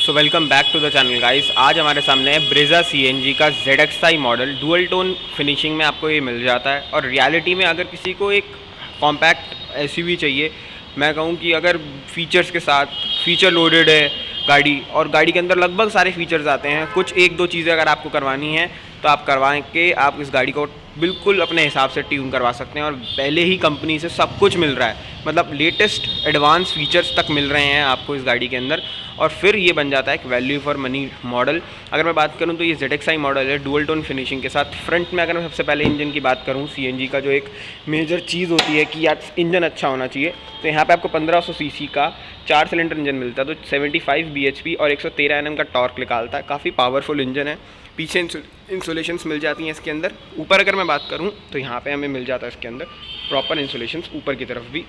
So welcome back to the channel guys. आज हमारे सामने है ब्रेजा CNG का ZXi model. Dual tone finishing में आपको ये मिल जाता है और रियलिटी में अगर किसी को एक कॉम्पैक्ट SUV चाहिए, मैं कहूँ कि अगर फीचर्स के साथ फीचर लोडेड है गाड़ी और गाड़ी के अंदर लगभग सारे फीचर्स आते हैं, कुछ एक दो चीज़ें अगर आपको करवानी है तो आप करवा के आप इस गाड़ी को बिल्कुल अपने हिसाब से ट्यून करवा सकते हैं। और पहले ही कंपनी से सब कुछ मिल रहा है, मतलब लेटेस्ट एडवांस फीचर्स तक मिल रहे हैं आपको इस गाड़ी के अंदर, और फिर ये बन जाता है एक वैल्यू फॉर मनी मॉडल। अगर मैं बात करूं तो ये ZXi मॉडल है डुअल टोन फिनिशिंग के साथ। फ्रंट में अगर मैं सबसे पहले इंजन की बात करूं, CNG का जो एक मेजर चीज़ होती है कि यार इंजन अच्छा होना चाहिए, तो यहाँ पे आपको 1500 सीसी का 4 सिलेंडर इंजन मिलता है, तो 75 bhp और 113 Nm का टॉर्क निकालता है। काफ़ी पावरफुल इंजन है। पीछे इंसुलेशंस मिल जाती हैं इसके अंदर। ऊपर अगर मैं बात करूं तो यहाँ पे हमें मिल जाता है इसके अंदर प्रॉपर इंसुलेशंस ऊपर की तरफ भी।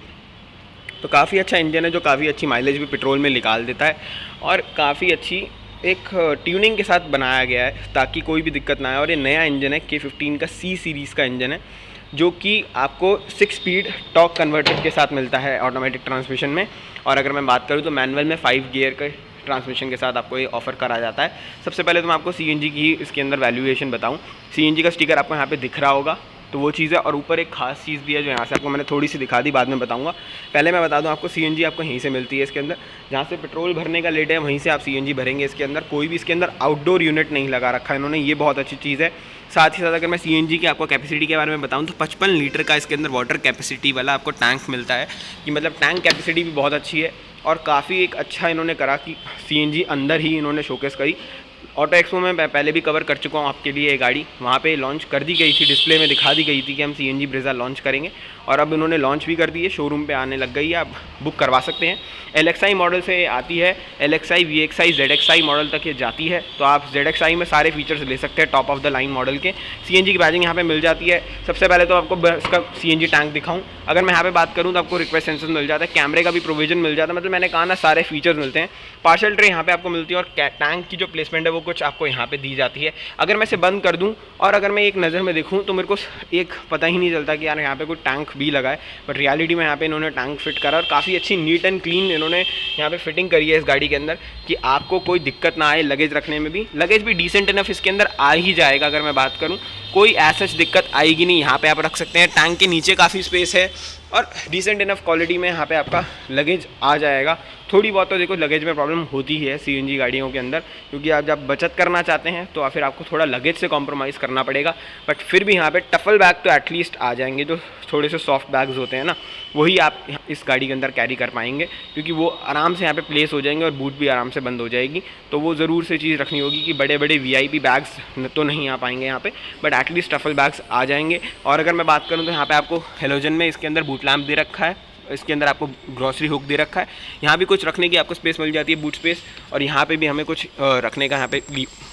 तो काफ़ी अच्छा इंजन है जो काफ़ी अच्छी माइलेज भी पेट्रोल में निकाल देता है और काफ़ी अच्छी एक ट्यूनिंग के साथ बनाया गया है ताकि कोई भी दिक्कत ना आए। और ये नया इंजन है K15 का C सीरीज़ का इंजन है जो कि आपको 6 स्पीड टॉर्क कन्वर्टर के साथ मिलता है ऑटोमेटिक ट्रांसमिशन में। और अगर मैं बात करूँ तो मैनुअल में 5 गियर के ट्रांसमिशन के साथ आपको ये ऑफर करा जाता है। सबसे पहले तो मैं आपको CNG की इसके अंदर वैल्यूएशन बताऊं। CNG का स्टिकर आपको यहाँ पे दिख रहा होगा, तो वो चीज़ है। और ऊपर एक खास चीज़ भी है जो यहाँ से आपको मैंने थोड़ी सी दिखा दी, बाद में बताऊंगा। पहले मैं बता दूं आपको CNG आपको यहीं से मिलती है इसके अंदर, जहाँ से पेट्रोल भरने का लेट है वहीं से आप CNG भरेंगे इसके अंदर। कोई भी इसके अंदर आउटडोर यूनिट नहीं लगा रखा है इन्होंने, ये बहुत अच्छी चीज़ है। साथ ही साथ अगर मैं CNG की आपको कैपेसिटी के बारे में बताऊं तो 55 लीटर का इसके अंदर वाटर कैपेसिटी वाला आपको टैंक मिलता है, कि मतलब टैंक कैपेसिटी भी बहुत अच्छी है। और काफ़ी एक अच्छा इन्होंने करा कि CNG अंदर ही इन्होंने शोकेस करी। ऑटो एक्सपो में मैं पहले भी कवर कर चुका हूँ आपके लिए ये गाड़ी, वहाँ पे लॉन्च कर दी गई थी, डिस्प्ले में दिखा दी गई थी कि हम CNG ब्रेजा लॉन्च करेंगे, और अब इन्होंने लॉन्च भी कर दी है, शोरूम पे आने लग गई है, आप बुक करवा सकते हैं। LXi मॉडल से आती है, LXi, VXi, ZXi मॉडल तक ये जाती है, तो आप ZXi में सारे फीचर्स ले सकते हैं top of the line model के। CNG की बैजिंग यहाँ पे मिल जाती है। सबसे पहले तो आपको इसका CNG टैंक दिखाऊँ, अगर मैं यहाँ पे बात करूँ तो आपको रिक्वेस्ट सेंसर मिल जाता है, कैमरे का भी प्रोविजन मिल जाता है, मतलब मैंने कहा ना सारे फीचर्स मिलते हैं। पार्सल ट्रे यहाँ पे आपको मिलती है और टैंक की जो प्लेसमेंट है वो कुछ आपको यहाँ पे दी जाती है। अगर मैं इसे बंद कर दूँ और अगर मैं एक नज़र में देखूँ तो मेरे को एक पता ही नहीं चलता कि यार यहाँ पे कोई टैंक भी लगा है, बट रियलिटी में यहाँ पे इन्होंने टैंक फिट करा और काफ़ी अच्छी नीट एंड क्लीन इन्होंने यहाँ पे फिटिंग करी है इस गाड़ी के अंदर, कि आपको कोई दिक्कत ना आए लगेज रखने में भी। लगेज भी डिसेंट इनफ इसके अंदर आ ही जाएगा, अगर मैं बात करूँ कोई ऐसा दिक्कत आएगी नहीं। यहाँ पे आप रख सकते हैं, टैंक के नीचे काफ़ी स्पेस है और डिसेंट इनफ क्वालिटी में यहाँ पे आपका लगेज आ जाएगा। थोड़ी बहुत तो देखो लगेज में प्रॉब्लम होती है CNG गाड़ियों के अंदर, क्योंकि आप जब बचत करना चाहते हैं तो फिर आपको थोड़ा लगेज से कॉम्प्रोमाइज़ करना पड़ेगा, बट फिर भी यहाँ पे टफल बैग तो एटलीस्ट आ जाएंगे। जो थोड़े से सॉफ्ट बैग्स होते हैं ना, वही आप इस गाड़ी के अंदर कैरी कर पाएंगे, क्योंकि वो आराम से यहाँ पे प्लेस हो जाएंगे और बूट भी आराम से बंद हो जाएगी। तो वो ज़रूर से चीज़ रखनी होगी कि बड़े बड़े VIP बैग्स तो नहीं आ पाएंगे यहाँ पे, बट एटलीस्ट टफल बैग्स आ जाएंगे। और अगर मैं बात करूँ तो यहाँ पे आपको हेलोजन में इसके अंदर बूट लैम्प दे रखा है, इसके अंदर आपको ग्रॉसरी हुक दे रखा है, यहाँ भी कुछ रखने की आपको स्पेस मिल जाती है, बूट स्पेस, और यहाँ पे भी हमें कुछ रखने का यहाँ पे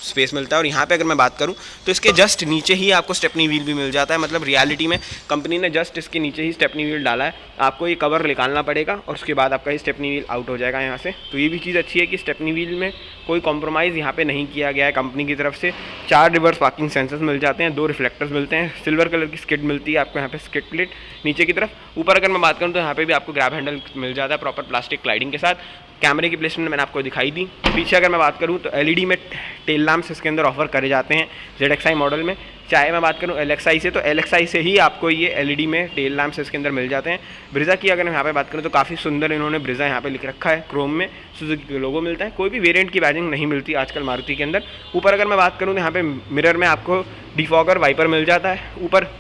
स्पेस मिलता है। और यहाँ पे अगर मैं बात करूँ तो इसके जस्ट नीचे ही आपको स्टेपनी व्हील भी मिल जाता है, मतलब रियलिटी में कंपनी ने जस्ट इसके नीचे ही स्टेपनी व्हील डाला है। आपको ये कवर निकालना पड़ेगा और उसके बाद आपका ये स्टेपनी व्हील आउट हो जाएगा यहाँ से। तो ये भी चीज़ अच्छी है कि स्टेपनी व्हील में कोई कॉम्प्रोमाइज़ यहाँ पे नहीं किया गया है कंपनी की तरफ से। 4 रिवर्स पार्किंग सेंसर्स मिल जाते हैं, 2 रिफ्लेक्टर्स मिलते हैं, सिल्वर कलर की स्किड मिलती है आपको यहाँ पे, स्किड प्लेट नीचे की तरफ। ऊपर अगर मैं बात करूँ तो यहाँ पे भी आपको ग्रैब हैंडल मिल जाता है प्रॉपर प्लास्टिक क्लाइडिंग के साथ। कैमरे की प्लेसमेंट मैंने आपको दिखाई दी। पीछे अगर मैं बात करूँ तो LED में टेल लैम्प्स इसके अंदर ऑफर करे जाते हैं ZXi मॉडल में। चाहे मैं बात करूँ LXi से, तो LXi से ही आपको ये LED में टेल लैम्प्स इसके अंदर मिल जाते हैं। ब्रेजा की अगर मैं यहाँ पे बात करूँ तो काफ़ी सुंदर इन्होंने ब्रेजा यहाँ पे लिख रखा है, क्रोम में सुजुकी का लोगो मिलता है। कोई भी वेरिएंट की बैजिंग नहीं मिलती आजकल मारुति के अंदर। ऊपर अगर मैं बात करूँ तो यहाँ पे मिरर में आपको डिफॉगर वाइपर मिल जाता है ऊपर,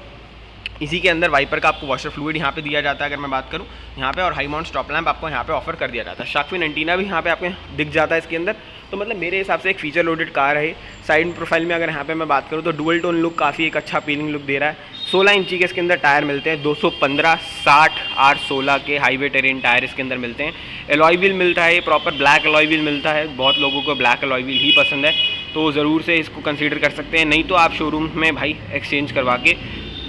इसी के अंदर वाइपर का आपको वॉशर फ्लूइड यहाँ पे दिया जाता है अगर मैं बात करूँ यहाँ पे, और हाई माउंट स्टॉप लैंप आपको यहाँ पे ऑफर कर दिया जाता है। शार्क फिन एंटीना भी यहाँ पे आपको दिख जाता है इसके अंदर। तो मतलब मेरे हिसाब से एक फीचर लोडेड कार है। साइड प्रोफाइल में अगर यहाँ पे मैं बात करूँ तो डुअल टोन लुक काफ़ी एक अच्छा अपीलिंग लुक दे रहा है। 16 इंची के इसके अंदर टायर मिलते हैं, 215, 60, 816 के हाईवे टेरेन टायर इसके अंदर मिलते हैं। एलॉय व्हील मिलता है, ये प्रॉपर ब्लैक एलॉय व्हील मिलता है। बहुत लोगों को ब्लैक एलॉय व्हील ही पसंद है, तो ज़रूर से इसको कंसीडर कर सकते हैं। नहीं तो आप शोरूम में भाई एक्सचेंज करवा के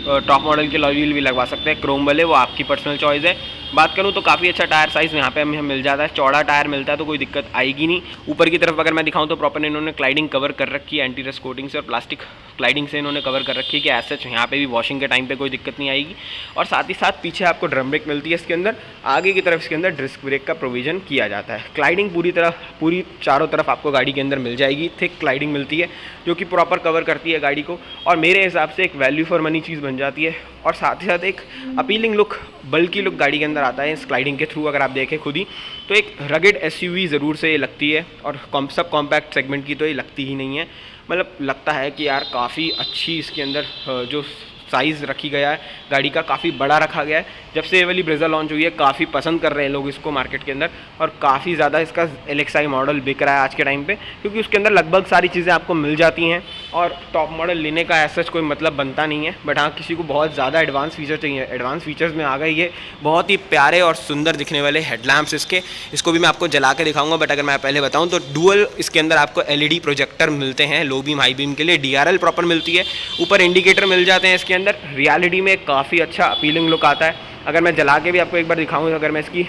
टॉप मॉडल के अलॉय व्हील भी लगवा सकते हैं, क्रोम वाले, वो आपकी पर्सनल चॉइस है। बात करूँ तो काफ़ी अच्छा टायर साइज़ यहाँ पे हमें मिल जाता है, चौड़ा टायर मिलता है तो कोई दिक्कत आएगी नहीं। ऊपर की तरफ अगर मैं दिखाऊँ तो प्रॉपर इन्होंने क्लाइडिंग कवर कर रखी है, एंटी रस्ट कोटिंग से और प्लास्टिक क्लाइडिंग से इन्होंने कवर कर रखी है कि ऐसा यहाँ पे भी वॉशिंग के टाइम पे कोई दिक्कत नहीं आएगी। और साथ ही साथ पीछे आपको ड्रम ब्रेक मिलती है इसके अंदर, आगे की तरफ इसके अंदर डिस्क ब्रेक का प्रोविजन किया जाता है। क्लाइडिंग पूरी चारों तरफ आपको गाड़ी के अंदर मिल जाएगी, थिक क्लाइडिंग मिलती है जो कि प्रॉपर कवर करती है गाड़ी को, और मेरे हिसाब से एक वैल्यू फॉर मनी चीज़ बन जाती है। और साथ ही साथ एक अपीलिंग लुक, बल्कि लुक गाड़ी के अंदर आता है इस क्लाइडिंग के थ्रू। अगर आप देखें खुद ही तो एक रगेड एसयूवी ज़रूर से ये लगती है, और सब कॉम्पैक्ट सेगमेंट की तो ये लगती ही नहीं है। मतलब लगता है कि यार काफ़ी अच्छी इसके अंदर जो साइज़ रखी गया है गाड़ी का, काफ़ी बड़ा रखा गया है। जब से ये वाली ब्रेजा लॉन्च हुई है काफ़ी पसंद कर रहे हैं लोग इसको मार्केट के अंदर, और काफ़ी ज़्यादा इसका LXi मॉडल बिक रहा है आज के टाइम पे, क्योंकि उसके अंदर लगभग सारी चीज़ें आपको मिल जाती हैं। और टॉप मॉडल लेने का ऐसा कोई मतलब बनता नहीं है, बट हाँ किसी को बहुत ज़्यादा एडवांस फीचर चाहिए, एडवांस फीचर्स में आ गए ये बहुत ही प्यारे और सुंदर दिखने वाले हेडलैम्प्स इसको भी मैं आपको जला के दिखाऊंगा। बट अगर मैं पहले बताऊँ तो डुअल इसके अंदर आपको LED प्रोजेक्टर मिलते हैं, लो बीम हाई बीम के लिए DRL प्रॉपर मिलती है, ऊपर इंडिकेटर मिल जाते हैं इसके अंदर। रियलिटी में काफ़ी अच्छा अपीलिंग लुक आता है। अगर मैं जला के भी आपको एक बार दिखाऊँ, अगर मैं इसकी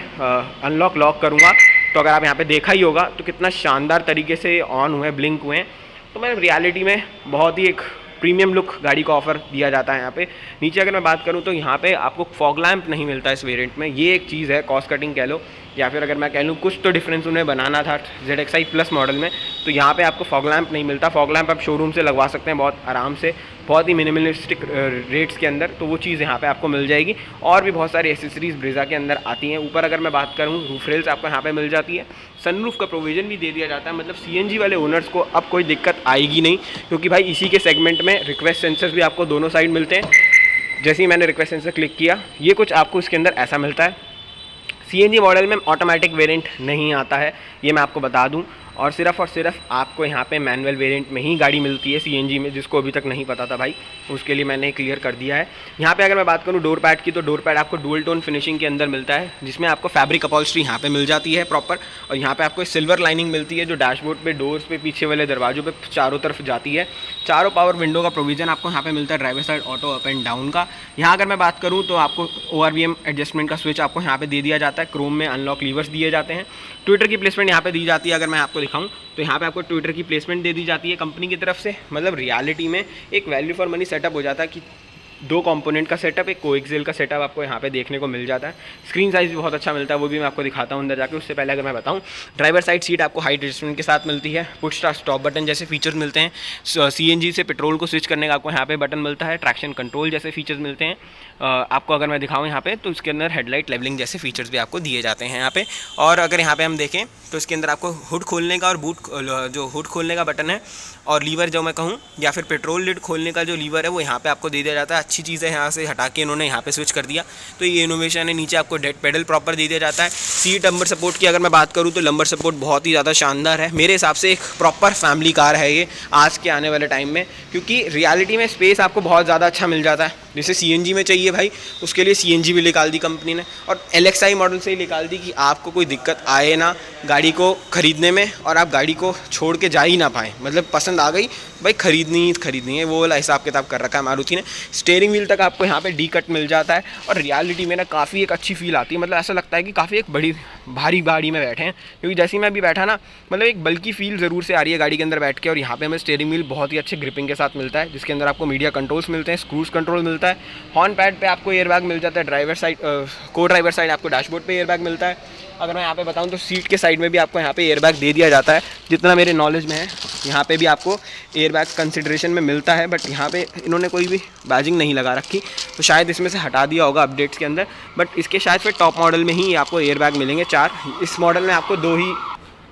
अनलॉक लॉक करूँगा तो अगर आप यहाँ पे देखा ही होगा तो कितना शानदार तरीके से ऑन हुए, ब्लिंक हुए हैं। तो मैं रियलिटी में बहुत ही एक प्रीमियम लुक गाड़ी को ऑफर दिया जाता है यहाँ पे। नीचे अगर मैं बात करूँ तो यहाँ पे आपको फॉग लैम्प नहीं मिलता इस वेरिएंट में, ये एक चीज़ है, कॉस्ट कटिंग कह लो, या फिर अगर मैं कह लूँ कुछ तो डिफरेंस उन्हें बनाना था ZXi प्लस मॉडल में, तो यहाँ पे आपको फॉग लैम्प नहीं मिलता। फॉग लैम्प आप शोरूम से लगवा सकते हैं बहुत आराम से, बहुत ही मिनिमलिस्टिक रेट्स के अंदर, तो वो चीज़ यहाँ पे आपको मिल जाएगी। और भी बहुत सारी एसेसरीज ब्रेजा के अंदर आती हैं। ऊपर अगर मैं बात करूँ रूफ रेल्स आपको यहाँ पे मिल जाती है, सनरूफ का प्रोविज़न भी दे दिया जाता है। मतलब CNG वाले ओनर्स को अब कोई दिक्कत आएगी नहीं, क्योंकि भाई इसी के सेगमेंट में रिक्वेस्ट सेंसर्स भी आपको दोनों साइड मिलते हैं। जैसे ही मैंने रिक्वेस्ट सेंसर क्लिक किया, ये कुछ आपको इसके अंदर ऐसा मिलता है। CNG मॉडल में ऑटोमेटिक वेरिएंट नहीं आता है, ये मैं आपको बता दूं, और सिर्फ आपको यहाँ पे मैनुअल वेरिएंट में ही गाड़ी मिलती है CNG में, जिसको अभी तक नहीं पता था भाई उसके लिए मैंने क्लियर कर दिया है। यहाँ पे अगर मैं बात करूँ डोर पैड की, तो डोर पैड आपको डुअल टोन फिनिशिंग के अंदर मिलता है, जिसमें आपको फैब्रिक अपॉल्स्ट्री यहाँ पे मिल जाती है प्रॉपर, और यहाँ पे आपको सिल्वर लाइनिंग मिलती है जो डैशबोर्ड पे, डोर्स पे, पीछे वाले दरवाजों पे चारों तरफ जाती है। चारों पावर विंडो का प्रोविजन आपको यहाँ पे मिलता है, driver side auto up and down का। यहाँ अगर मैं बात करूँ तो आपको ORVM एडजस्टमेंट का स्विच आपको यहाँ पे दे दिया जाता है, क्रोम में अनलॉक लीवर्स दिए जाते हैं। ट्विटर की प्लेसमेंट यहाँ पे दी जाती है, अगर मैं आपको दिखाऊँ तो यहाँ पे आपको ट्विटर की प्लेसमेंट दे दी जाती है कंपनी की तरफ से। मतलब रियलिटी में एक वैल्यू फॉर मनी सेटअप हो जाता है कि दो कंपोनेंट का सेटअप, एक कोएक्सियल का सेटअप आपको यहाँ पे देखने को मिल जाता है। स्क्रीन साइज़ भी बहुत अच्छा मिलता है, वो भी मैं आपको दिखाता हूँ अंदर जाके। उससे पहले अगर मैं बताऊँ, ड्राइवर साइड सीट आपको हाइट एडजस्टमेंट के साथ मिलती है, पुश स्टार्ट स्टॉप बटन जैसे फीचर्स मिलते हैं, CNG से पेट्रोल को स्विच करने का आपको यहाँ पे बटन मिलता है, ट्रैक्शन कंट्रोल जैसे फीचर्स मिलते हैं। आपको अगर मैं दिखाऊँ यहाँ पे तो इसके अंदर हेडलाइट लेवलिंग जैसे फीचर्स भी आपको दिए जाते हैं यहाँ पे। और अगर यहाँ पे हम देखें तो इसके अंदर आपको हुड खोलने का और जो हुड खोलने का बटन है और लीवर जो मैं कहूँ, या फिर पेट्रोल लिड खोलने का जो लीवर है वो यहाँ पे आपको दे दिया जाता है। अच्छी चीज़ है, यहाँ से हटा के इन्होंने यहाँ पे स्विच कर दिया, तो ये इनोवेशन है। नीचे आपको डेड पेडल प्रॉपर दे दिया जाता है। सीट लंबर सपोर्ट की अगर मैं बात करूँ तो लंबर सपोर्ट बहुत ही ज़्यादा शानदार है, मेरे हिसाब से एक प्रॉपर फैमिली कार है ये आज के आने वाले टाइम में, क्योंकि रियलिटी में स्पेस आपको बहुत ज़्यादा अच्छा मिल जाता है। जैसे CNG में चाहिए भाई, उसके लिए CNG भी निकाल दी कंपनी ने, और LXi मॉडल से ही निकाल दी कि आपको कोई दिक्कत आए ना गाड़ी को खरीदने में, और आप गाड़ी को छोड़ के जा ही ना पाएँ। मतलब पसंद आ गई भाई, खरीदनी है, वो वाला हिसाब किताब कर रखा है मारुति ने। स्टीयरिंग व्हील तक आपको यहाँ पे डी कट मिल जाता है, और रियलिटी में ना काफ़ी एक अच्छी फील आती है। मतलब ऐसा लगता है कि काफ़ी एक बड़ी भारी गाड़ी में बैठे हैं, क्योंकि जैसे ही मैं अभी बैठा ना, मतलब एक बल्कि फील ज़रूर से आ रही है गाड़ी के अंदर बैठ के। और यहाँ पे हमें स्टीयरिंग व्हील बहुत ही अच्छे ग्रिपिंग के साथ मिलता है, जिसके अंदर आपको मीडिया कंट्रोल्स मिलते हैं, क्रूज कंट्रोल मिलता है, हॉर्न पैड पे आपको एयरबैग मिल जाता है, ड्राइवर साइड को ड्राइवर साइड आपको डैशबोर्ड पे एयरबैग मिलता है। अगर मैं यहाँ पे बताऊँ तो सीट के साइड में भी आपको यहाँ पे एयरबैग दे दिया जाता है, जितना मेरे नॉलेज में है यहाँ पे भी आपको एयरबैग कंसिडरेशन में मिलता है, बट यहाँ पे इन्होंने कोई भी बैजिंग नहीं लगा रखी, तो शायद इसमें से हटा दिया होगा अपडेट्स के अंदर। बट इसके शायद फिर टॉप मॉडल में ही आपको एयरबैग मिलेंगे 4, इस मॉडल में आपको 2 ही,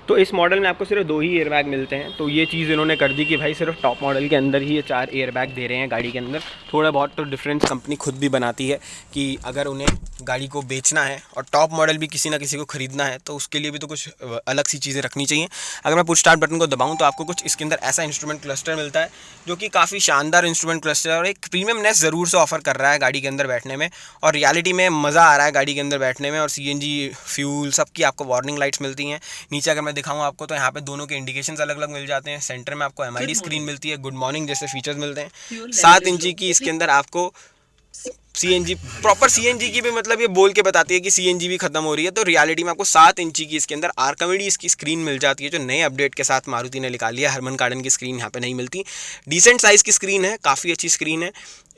तो इस मॉडल में आपको सिर्फ 2 ही एयरबैग मिलते हैं। तो ये चीज़ इन्होंने कर दी कि भाई सिर्फ टॉप मॉडल के अंदर ही ये 4 एयरबैग दे रहे हैं गाड़ी के अंदर। थोड़ा बहुत तो डिफरेंस कंपनी खुद भी बनाती है कि अगर उन्हें गाड़ी को बेचना है और टॉप मॉडल भी किसी ना किसी को ख़रीदना है, तो उसके लिए भी तो कुछ अलग सी चीज़ें रखनी चाहिए। अगर मैं पुश स्टार्ट बटन को दबाऊँ तो आपको कुछ इसके अंदर ऐसा इंस्ट्रूमेंट क्लस्टर मिलता है, जो कि काफ़ी शानदार इंस्ट्रूमेंट क्लस्टर और एक प्रीमियमनेस ज़रूर से ऑफर कर रहा है गाड़ी के अंदर बैठने में, और रियलिटी में मज़ा आ रहा है गाड़ी के अंदर बैठने में। और CNG फ्यूल सबकी आपको वार्निंग लाइट्स मिलती हैं। नीचे अगर मैं दिखाऊँ आपको तो यहाँ पे दोनों के इंडिकेशंस अलग अलग मिल जाते हैं। सेंटर में आपको MID स्क्रीन मिलती है, गुड मॉर्निंग जैसे फीचर्स मिलते हैं। 7 इंची की इसके अंदर आपको CNG प्रॉपर CNG की भी मतलब ये बोल के बताती है कि CNG भी खत्म हो रही है। तो रियलिटी में आपको 7 इंची की इसके अंदर आर्कमिडी इसकी स्क्रीन मिल जाती है, जो नए अपडेट के साथ मारुति ने निकाली है। हरमन कार्डन की स्क्रीन यहाँ पे नहीं मिलती। डिसेंट साइज़ की स्क्रीन है, काफ़ी अच्छी स्क्रीन है।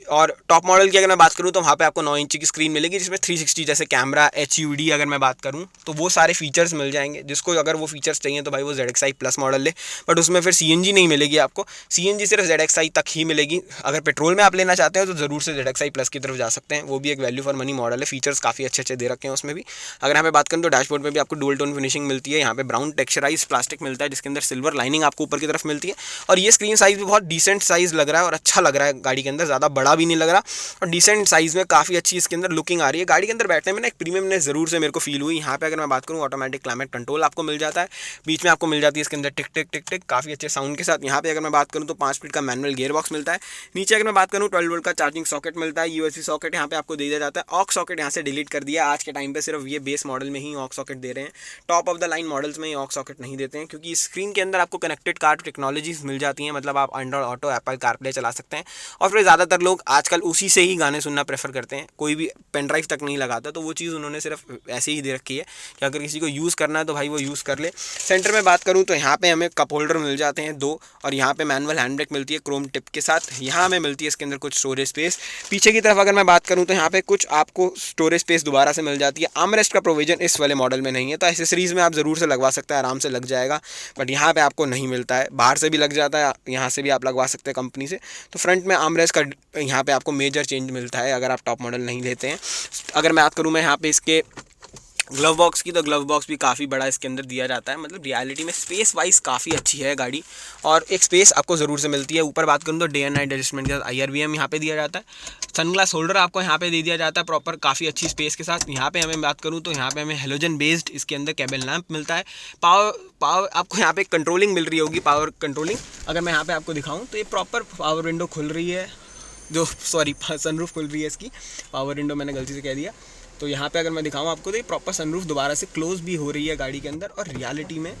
और टॉप मॉडल की अगर मैं बात करूँ तो वहाँ पे आपको 9 इंची की स्क्रीन मिलेगी, जिसमें 360 जैसे कैमरा, HUD अगर मैं बात करूँ तो वो सारे फीचर्स मिल जाएंगे। जिसको अगर वो फीचर्स चाहिए तो भाई वो ZXi प्लस मॉडल ले, बट उसमें फिर CNG नहीं मिलेगी आपको। CNG सिर्फ ZXi तक ही मिलेगी। अगर पेट्रोल में आप लेना चाहते हो तो ज़रूर से ZXi प्लस की तरफ जा सकते हैं, वो भी एक वैल्यू फॉर मनी मॉडल है। फीचर्स काफ़ी अच्छे अच्छे दे रखे हैं उसमें भी। अगर यहाँ पे बात करूँ तो डैशबोर्ड में भी आपको डुअल टोन फिनिशिंग मिलती है। यहाँ पे ब्राउन टेक्सचराइज प्लास्टिक मिलता है, जिसके अंदर सिल्वर लाइनिंग आपको ऊपर की तरफ मिलती है। और ये स्क्रीन साइज़ भी बहुत डिसेंट साइज़ लग रहा है और अच्छा लग रहा है गाड़ी के अंदर, ज़्यादा बड़ा भी नहीं लग रहा और डिसेंट साइज़ में काफ़ी अच्छी इसके अंदर लुकिंग आ रही है। गाड़ी के अंदर बैठने में ना एक प्रीमियमनेस ज़रूर से मेरे को फील हुई। यहाँ पे अगर मैं बात करूँ ऑटोमेटिक क्लाइमेट कंट्रोल आपको मिल जाता है, बीच में आपको मिल जाती है इसके अंदर टिक टिक टिक टिक काफ़ी अच्छे साउंड के साथ। यहाँ पे अगर मैं बात करूँ तो 5 स्पीड का मैनुअल गियर बॉक्स मिलता है। नीचे अगर मैं बात करूँ 12 वोल्ट का चार्जिंग सॉकेट मिलता है। USB सॉकेट यहाँ पे आपको दे दिया जाता है। ऑक्स सॉकेट यहाँ से डिलीट कर दिया। आज के टाइम पे सिर्फ ये बेस मॉडल में ही ऑक्स सॉकेट दे रहे हैं, top of the line models में ये ऑक्स सॉकेट नहीं देते हैं, क्योंकि स्क्रीन के अंदर आपको कनेक्टेड कार टेक्नोलॉजीज मिल जाती हैं। मतलब आप एंड्रॉइड ऑटो, एप्पल कारप्ले चला सकते हैं। और फिर ज़्यादातर लोग आजकल उसी से ही गाने सुनना प्रेफर करते हैं, कोई भी पेन ड्राइव तक नहीं लगाता। तो वो चीज़ उन्होंने सिर्फ ऐसे ही दे रखी है कि अगर किसी को यूज़ करना है तो भाई वो यूज़ कर ले। सेंटर में बात करूँ तो यहाँ पे हमें कप होल्डर मिल जाते हैं 2, और यहाँ पे मैनुअल हैंड ब्रेक मिलती है क्रोम टिप के साथ। यहाँ हमें मिलती है इसके अंदर कुछ स्टोरेज स्पेस। पीछे की तरफ अगर मैं बात करूँ तो यहाँ पे कुछ आपको स्टोरेज स्पेस दोबारा से मिल जाती है। आर्मरेस्ट का प्रोविजन इस वाले मॉडल में नहीं है, तो एसेसरीज़ में आप ज़रूर से लगवा सकते हैं, आराम से लग जाएगा, बट यहाँ पे आपको नहीं मिलता है। बाहर से भी लग जाता है, यहाँ से भी आप लगवा सकते हैं कंपनी से। तो फ्रंट में आर्मरेस्ट का यहाँ पे आपको मेजर चेंज मिलता है अगर आप टॉप मॉडल नहीं लेते हैं। अगर मैं बात करूँ मैं यहाँ पे इसके ग्लव बॉक्स की, तो ग्लव बॉक्स भी काफ़ी बड़ा इसके अंदर दिया जाता है। मतलब रियलिटी में स्पेस वाइज काफ़ी अच्छी है गाड़ी, और एक स्पेस आपको ज़रूर से मिलती है। ऊपर बात करूँ तो डे एंड नाइट एडजस्टमेंट के साथ IRBM यहाँ पे दिया जाता है। सनग्लास होल्डर आपको यहाँ पे दे दिया जाता है प्रॉपर, काफ़ी अच्छी स्पेस के साथ। यहाँ पे हमें बात करूँ तो यहाँ पे हमें हेलोजन बेस्ड इसके अंदर केबल लैंप मिलता है। पावर आपको यहाँ पे कंट्रोलिंग मिल रही होगी, पावर कंट्रोलिंग। अगर मैं यहाँ पे आपको दिखाऊँ तो ये प्रॉपर पावर विंडो खुल रही है, जो सॉरी सनरूफ खुल रही है इसकी, पावर विंडो मैंने गलती से कह दिया। तो यहाँ पे अगर मैं दिखाऊँ आपको तो ये प्रॉपर सनरूफ दोबारा से क्लोज भी हो रही है गाड़ी के अंदर। और रियलिटी में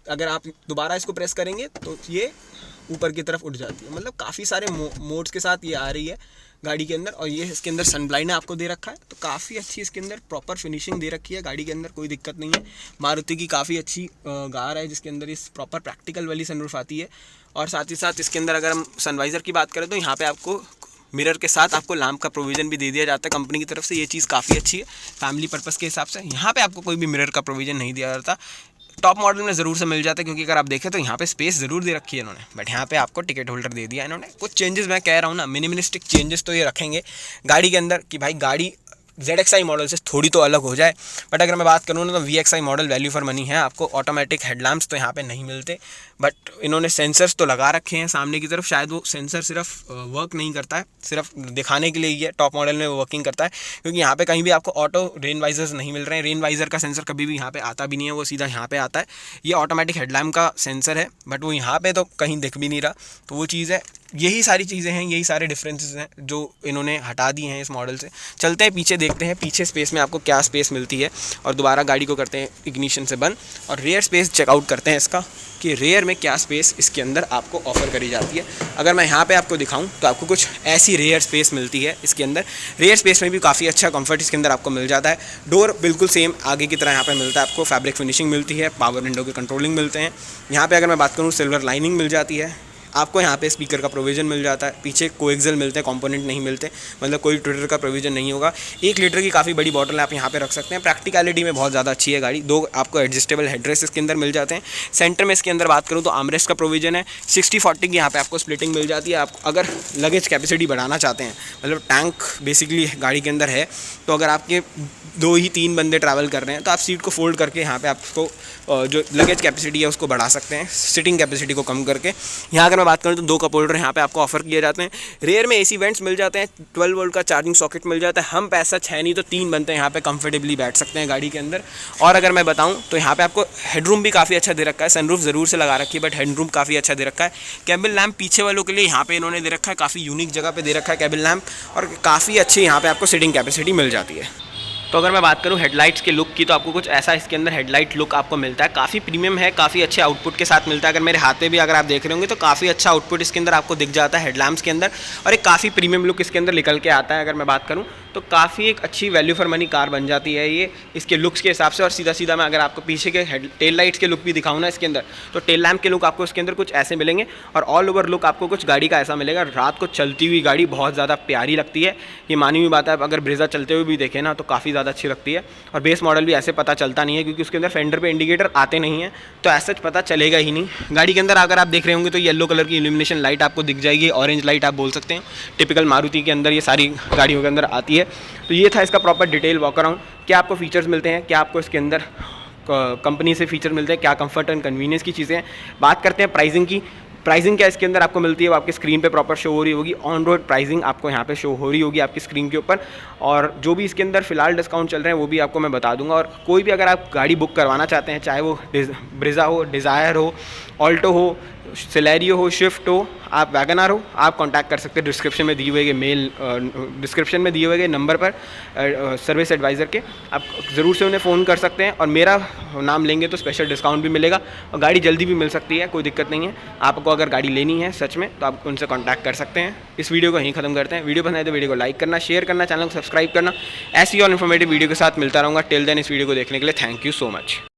अगर आप दोबारा इसको प्रेस करेंगे तो ये ऊपर की तरफ उठ जाती है। मतलब काफ़ी सारे मोड्स के साथ ये आ रही है गाड़ी के अंदर। और ये इसके अंदर सनब्लाइंड आपको दे रखा है, तो काफ़ी अच्छी इसके अंदर प्रॉपर फिनिशिंग दे रखी है गाड़ी के अंदर, कोई दिक्कत नहीं है। मारुति की काफ़ी अच्छी कार है जिसके अंदर इस प्रॉपर प्रैक्टिकल वाली सनरूफ आती है। और साथ ही साथ इसके अंदर अगर हम सनवाइज़र की बात करें तो यहाँ पे आपको मिरर के साथ आपको लैम्प का प्रोविज़न भी दे दिया जाता है कंपनी की तरफ से। ये चीज़ काफ़ी अच्छी है फैमिली पर्पस के हिसाब से। यहाँ पे आपको कोई भी मिरर का प्रोविज़न नहीं दिया जाता, टॉप मॉडल में ज़रूर से मिल जाता है, क्योंकि अगर आप देखें तो यहाँ पे स्पेस ज़रूर दे रखी है इन्होंने, बट यहाँ पे आपको टिकट होल्डर दे दिया इन्होंने। कुछ चेंजेस मैं कह रहा हूँ ना, मिनिमलिस्टिक चेंजेस तो ये रखेंगे गाड़ी के अंदर कि भाई गाड़ी ZXi मॉडल से थोड़ी तो अलग हो जाए। बट अगर मैं बात करूँ ना तो VXi model value for money है। आपको ऑटोमेटिक हेडलैम्प्स तो यहाँ पे नहीं मिलते, बट इन्होंने सेंसर्स तो लगा रखे हैं सामने की तरफ। शायद वो सेंसर सिर्फ वर्क नहीं करता है, सिर्फ दिखाने के लिए ही है। टॉप मॉडल में वो वर्किंग करता है, क्योंकि यहाँ पे कहीं भी आपको ऑटो रेन वाइजर्स नहीं मिल रहे हैं। रेन वाइजर का सेंसर कभी भी यहाँ पे आता भी नहीं है, वो सीधा यहाँ पे आता है। ये ऑटोमेटिक हेडलैम्प का सेंसर है, बट वो यहाँ पे तो कहीं दिख भी नहीं रहा। तो वो चीज़ है, यही सारी चीज़ें हैं, यही सारे डिफरेंसेस हैं जो इन्होंने हटा दिए हैं इस मॉडल से। चलते हैं पीछे, देखते हैं पीछे स्पेस में आपको क्या स्पेस मिलती है, और दोबारा गाड़ी को करते हैं इग्निशन से बंद, और रेयर स्पेस चेकआउट करते हैं इसका कि रेयर में क्या स्पेस इसके अंदर आपको ऑफ़र करी जाती है। अगर मैं यहाँ पे आपको दिखाऊं तो आपको कुछ ऐसी रेयर स्पेस मिलती है इसके अंदर। रेयर स्पेस में भी काफ़ी अच्छा कंफर्ट इसके अंदर आपको मिल जाता है। डोर बिल्कुल सेम आगे की तरह यहाँ पे मिलता है आपको, फैब्रिक फिनिशिंग मिलती है, पावर विंडो के कंट्रोलिंग मिलते हैं। यहाँ पे अगर मैं बात करूँ सिल्वर लाइनिंग मिल जाती है आपको। यहाँ पे स्पीकर का प्रोविज़न मिल जाता है, पीछे कोएक्सियल मिलते हैं, कंपोनेंट नहीं मिलते, मतलब कोई ट्विटर का प्रोविज़न नहीं होगा। 1 लीटर की काफ़ी बड़ी बॉटल आप यहाँ पे रख सकते हैं। प्रैक्टिकलिटी में बहुत ज़्यादा अच्छी है गाड़ी। 2 आपको एडजस्टेबल हेडरेस्ट इसके अंदर मिल जाते हैं। सेंटर में इसके अंदर बात करूँ तो आर्मरेस्ट का प्रोविज़न है। 60-40 की यहाँ पे आपको स्प्लिटिंग मिल जाती है। आप अगर लगेज कैपेसिटी बढ़ाना चाहते हैं, मतलब टैंक बेसिकली गाड़ी के अंदर है, तो अगर आपके 2 ही 3 बंदे ट्रैवल कर रहे हैं तो आप सीट को फोल्ड करके यहाँ पे आपको जो लगेज कैपेसिटी है उसको बढ़ा सकते हैं, सिटिंग कैपेसिटी को कम करके। यहाँ अगर मैं बात करूँ तो 2 कप होल्डर यहाँ पे आपको ऑफर किए जाते हैं। रेयर में AC वेंट्स मिल जाते हैं, 12 वोल्ट का चार्जिंग सॉकेट मिल जाता है। हम पैसा 6 नहीं तो 3 बनते हैं यहाँ पे कंफर्टेबली बैठ सकते हैं गाड़ी के अंदर। और अगर मैं बताऊँ तो यहाँ पे आपको हेडरूम भी काफ़ी अच्छा दे रखा है। सनरूफ ज़रूर से लगा रखी है, बट हेडरूम काफ़ी अच्छा दे रखा है। केबल लैम्प पीछे वालों के लिए यहाँ पे इन्होंने दे रखा है, काफ़ी यूनिक जगह पे दे रखा है केबल लैम्प, और काफ़ी अच्छी यहाँ पे आपको सिटिंग कैपेसिटी मिल जाती है। तो अगर मैं बात करूं हेडलाइट्स के लुक की, तो आपको कुछ ऐसा इसके अंदर हेडलाइट लुक आपको मिलता है। काफ़ी प्रीमियम है, काफ़ी अच्छे आउटपुट के साथ मिलता है। अगर मेरे हाथ पे भी अगर आप देख रहे होंगे तो काफ़ी अच्छा आउटपुट इसके अंदर आपको दिख जाता है हेडलैम्प्स के अंदर, और एक काफ़ी प्रीमियम लुक इसके अंदर निकल के आता है। अगर मैं बात करूँ तो काफ़ी एक अच्छी वैल्यू फॉर मनी कार बन जाती है ये इसके लुक्स के हिसाब से। और सीधा सीधा मैं अगर आपको पीछे के टेल लाइट्स के लुक भी दिखाऊँ ना इसके अंदर, तो टेल लैम्प के लुक आपको इसके अंदर कुछ ऐसे मिलेंगे, और ऑल ओवर लुक आपको कुछ गाड़ी का ऐसा मिलेगा। रात को चलती हुई गाड़ी बहुत ज़्यादा प्यारी लगती है, ये मानी हुई बात है। अगर ब्रेजा चलते हुए भी देखें ना तो काफ़ी ज़्यादा अच्छी लगती है। और बेस मॉडल भी ऐसे पता चलता नहीं है, क्योंकि उसके अंदर फेंडर पे इंडिकेटर आते नहीं है, तो ऐसा पता चलेगा ही नहीं। गाड़ी के अंदर अगर आप देख रहे होंगे तो येलो कलर की इल्यूमिनेशन लाइट आपको दिख जाएगी, ऑरेंज लाइट आप बोल सकते हैं। टिपिकल मारुति के अंदर ये सारी गाड़ियों के अंदर आती है। तो ये था इसका प्रॉपर डिटेल वॉक अराउंड। क्या आपको फीचर्स मिलते हैं, क्या आपको इसके अंदर कंपनी से फीचर मिलते हैं, क्या कंफर्ट एंड कन्वीनियंस की चीज़ें हैं। बात करते हैं प्राइसिंग की। प्राइसिंग क्या इसके अंदर आपको मिलती है वो आपकी स्क्रीन पे प्रॉपर शो हो रही होगी। ऑन रोड प्राइसिंग आपको यहाँ पे शो हो रही होगी आपकी स्क्रीन के ऊपर, और जो भी इसके अंदर फिलहाल डिस्काउंट चल रहे हैं वो भी आपको मैं बता दूंगा। और कोई भी अगर आप गाड़ी बुक करवाना चाहते हैं, चाहे वो ब्रेजा हो, डिज़ायर हो, ऑल्टो हो, सिलेरियो हो, स्विफ्ट हो, आप वैगनार हो, आप कांटेक्ट कर सकते हैं डिस्क्रिप्शन में दिए हुए गए नंबर पर सर्विस एडवाइज़र के। आप ज़रूर से उन्हें फ़ोन कर सकते हैं, और मेरा नाम लेंगे तो स्पेशल डिस्काउंट भी मिलेगा, और गाड़ी जल्दी भी मिल सकती है, कोई दिक्कत नहीं है। आपको अगर गाड़ी लेनी है सच में तो आप उनसे कांटेक्ट कर सकते हैं। इस वीडियो को यहीं ख़त्म करते हैं। वीडियो पसंद आए तो वीडियो को लाइक करना, शेयर करना, चैनल को सब्सक्राइब करना। ऐसी और इन्फॉर्मेटिव वीडियो के साथ मिलता रहूँगा। टिल देन इस वीडियो को देखने के लिए थैंक यू सो मच।